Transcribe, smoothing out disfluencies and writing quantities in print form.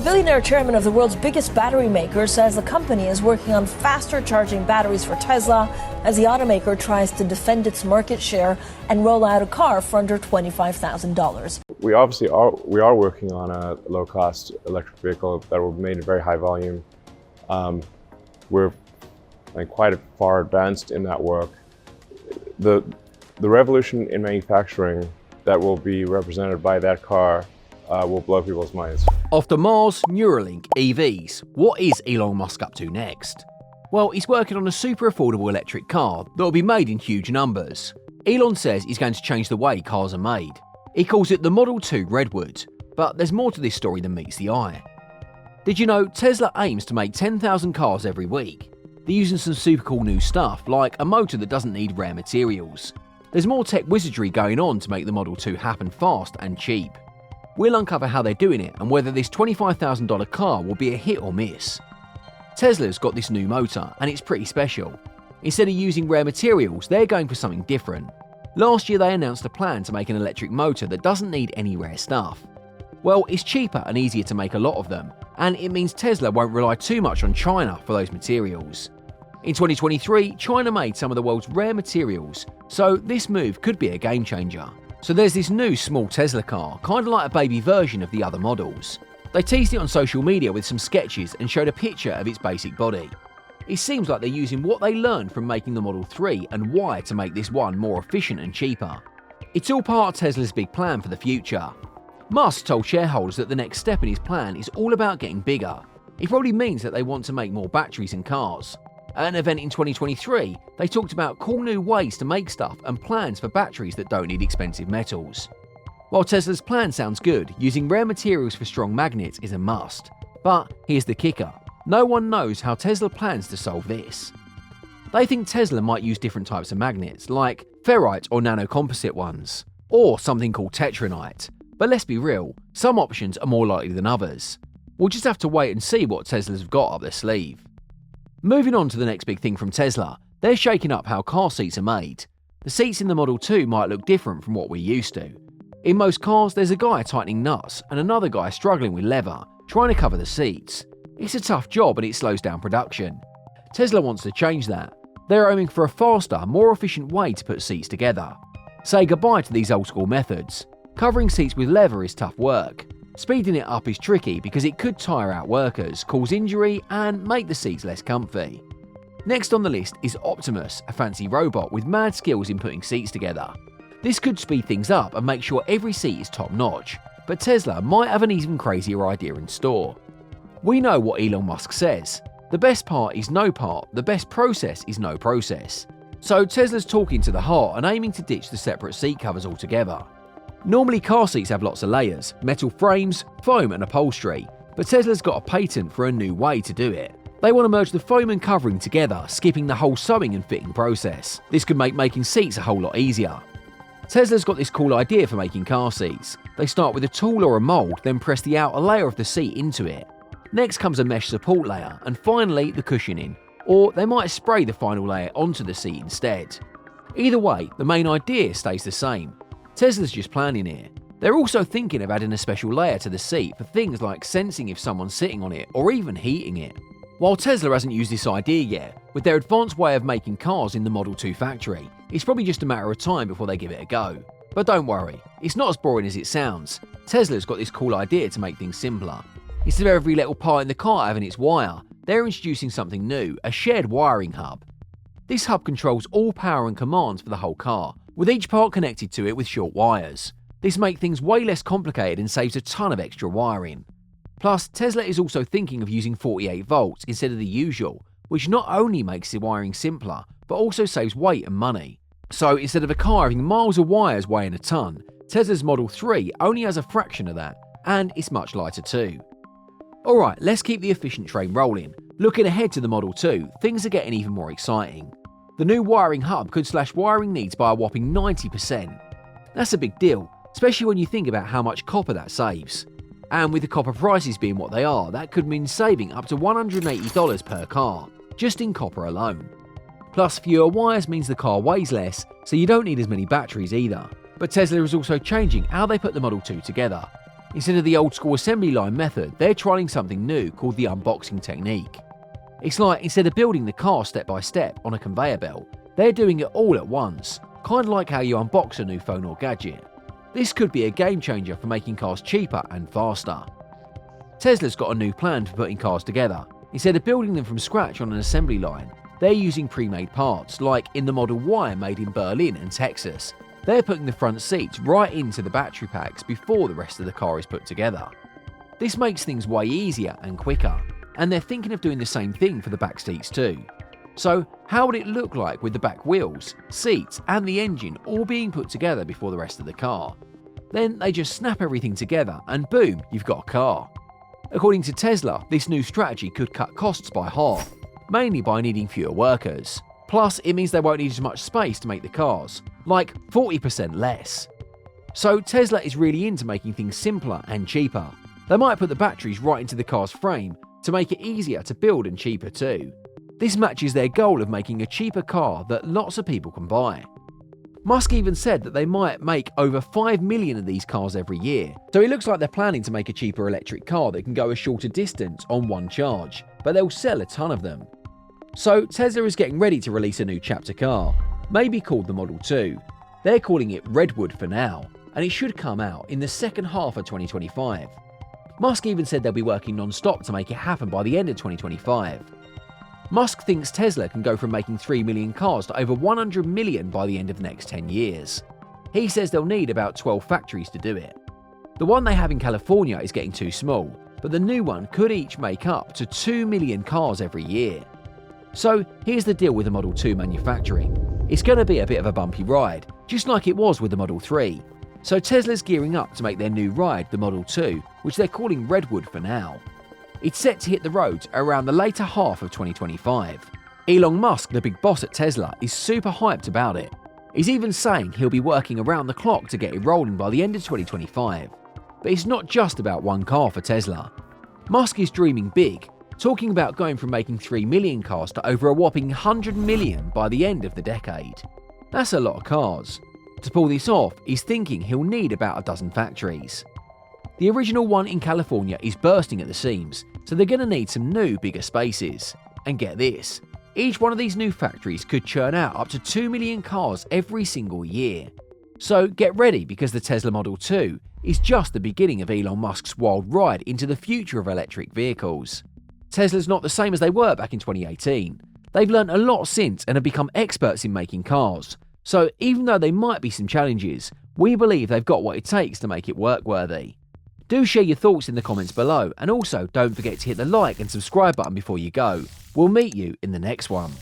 billionaire chairman of the world's biggest battery maker says the company is working on faster charging batteries for Tesla as the automaker tries to defend its market share and roll out a car for under $25,000. We are working on a low-cost electric vehicle that will be made in very high volume. We're quite far advanced in that work. The revolution in manufacturing that will be represented by that car will blow people's minds. After Mars, Neuralink, EVs, what is Elon Musk up to next? Well, he's working on a super affordable electric car that will be made in huge numbers. Elon says he's going to change the way cars are made. He calls it the Model 2 Redwood, but there's more to this story than meets the eye. Did you know Tesla aims to make 10,000 cars every week? They're using some super cool new stuff, like a motor that doesn't need rare materials. There's more tech wizardry going on to make the Model 2 happen fast and cheap. We'll uncover how they're doing it and whether this $25,000 car will be a hit or miss. Tesla's got this new motor and it's pretty special. Instead of using rare materials, they're going for something different. Last year they announced a plan to make an electric motor that doesn't need any rare stuff. Well, it's cheaper and easier to make a lot of them, and it means Tesla won't rely too much on China for those materials. In 2023, China made some of the world's rare materials, so this move could be a game changer. So there's this new small Tesla car, kind of like a baby version of the other models. They teased it on social media with some sketches and showed a picture of its basic body. It seems like they're using what they learned from making the Model 3 and Y to make this one more efficient and cheaper. It's all part of Tesla's big plan for the future. Musk told shareholders that the next step in his plan is all about getting bigger. It probably means that they want to make more batteries in cars. At an event in 2023, they talked about cool new ways to make stuff and plans for batteries that don't need expensive metals. While Tesla's plan sounds good, using rare materials for strong magnets is a must. But here's the kicker. No one knows how Tesla plans to solve this. They think Tesla might use different types of magnets, like ferrite or nanocomposite ones, or something called tetranite. But let's be real, some options are more likely than others. We'll just have to wait and see what Tesla's have got up their sleeve. Moving on to the next big thing from Tesla, they're shaking up how car seats are made. The seats in the Model 2 might look different from what we're used to. In most cars, there's a guy tightening nuts and another guy struggling with leather, trying to cover the seats. It's a tough job and it slows down production. Tesla wants to change that. They're aiming for a faster, more efficient way to put seats together. Say goodbye to these old school methods. Covering seats with leather is tough work. Speeding it up is tricky because it could tire out workers, cause injury, and make the seats less comfy. Next on the list is Optimus, a fancy robot with mad skills in putting seats together. This could speed things up and make sure every seat is top-notch, but Tesla might have an even crazier idea in store. We know what Elon Musk says. The best part is no part, the best process is no process. So Tesla's talking to the heart and aiming to ditch the separate seat covers altogether. Normally car seats have lots of layers, metal frames, foam and upholstery, but Tesla's got a patent for a new way to do it. They want to merge the foam and covering together, skipping the whole sewing and fitting process. This could make making seats a whole lot easier. Tesla's got this cool idea for making car seats. They start with a tool or a mould, then press the outer layer of the seat into it. Next comes a mesh support layer, and finally the cushioning, or they might spray the final layer onto the seat instead. Either way, the main idea stays the same. Tesla's just planning it. They're also thinking of adding a special layer to the seat for things like sensing if someone's sitting on it or even heating it. While Tesla hasn't used this idea yet, with their advanced way of making cars in the Model 2 factory, it's probably just a matter of time before they give it a go. But don't worry, it's not as boring as it sounds. Tesla's got this cool idea to make things simpler. Instead of every little part in the car having its wire, they're introducing something new, a shared wiring hub. This hub controls all power and commands for the whole car, with each part connected to it with short wires. This makes things way less complicated and saves a ton of extra wiring. Plus, Tesla is also thinking of using 48 volts instead of the usual, which not only makes the wiring simpler, but also saves weight and money. So instead of a car having miles of wires weighing a ton, Tesla's Model 3 only has a fraction of that, and it's much lighter too. Alright, let's keep the efficient train rolling. Looking ahead to the Model 2, things are getting even more exciting. The new wiring hub could slash wiring needs by a whopping 90%. That's a big deal, especially when you think about how much copper that saves. And with the copper prices being what they are, that could mean saving up to $180 per car, just in copper alone. Plus, fewer wires means the car weighs less, so you don't need as many batteries either. But Tesla is also changing how they put the Model 2 together. Instead of the old school assembly line method, they're trialing something new called the unboxing technique. It's like instead of building the car step by step on a conveyor belt, they're doing it all at once, kind of like how you unbox a new phone or gadget. This could be a game changer for making cars cheaper and faster. Tesla's got a new plan for putting cars together. Instead of building them from scratch on an assembly line, they're using pre-made parts, like in the Model Y made in Berlin and Texas. They're putting the front seats right into the battery packs before the rest of the car is put together. This makes things way easier and quicker, and they're thinking of doing the same thing for the back seats too. So how would it look like with the back wheels, seats and the engine all being put together before the rest of the car? Then they just snap everything together and boom, you've got a car. According to Tesla, this new strategy could cut costs by half, mainly by needing fewer workers. Plus, it means they won't need as much space to make the cars, like 40% less. So Tesla is really into making things simpler and cheaper. They might put the batteries right into the car's frame to make it easier to build and cheaper too. This matches their goal of making a cheaper car that lots of people can buy. Musk even said that they might make over 5 million of these cars every year, so it looks like they're planning to make a cheaper electric car that can go a shorter distance on one charge, but they'll sell a ton of them. So Tesla is getting ready to release a new chapter car, maybe called the Model 2. They're calling it Redwood for now, and it should come out in the second half of 2025. Musk even said they'll be working non-stop to make it happen by the end of 2025. Musk thinks Tesla can go from making 3 million cars to over 100 million by the end of the next 10 years. He says they'll need about 12 factories to do it. The one they have in California is getting too small, but the new one could each make up to 2 million cars every year. So here's the deal with the Model 2 manufacturing. It's going to be a bit of a bumpy ride, just like it was with the Model 3. So Tesla's gearing up to make their new ride, the Model 2, which they're calling Redwood for now. It's set to hit the roads around the later half of 2025. Elon Musk, the big boss at Tesla, is super hyped about it. He's even saying he'll be working around the clock to get it rolling by the end of 2025. But it's not just about one car for Tesla. Musk is dreaming big, talking about going from making 3 million cars to over a whopping 100 million by the end of the decade. That's a lot of cars. To pull this off, he's thinking he'll need about a dozen factories. The original one in California is bursting at the seams, so they're going to need some new, bigger spaces. And get this, each one of these new factories could churn out up to 2 million cars every single year. So get ready, because the Tesla Model 2 is just the beginning of Elon Musk's wild ride into the future of electric vehicles. Tesla's not the same as they were back in 2018. They've learned a lot since and have become experts in making cars. So even though there might be some challenges, we believe they've got what it takes to make it work-worthy. Do share your thoughts in the comments below, and also don't forget to hit the like and subscribe button before you go. We'll meet you in the next one.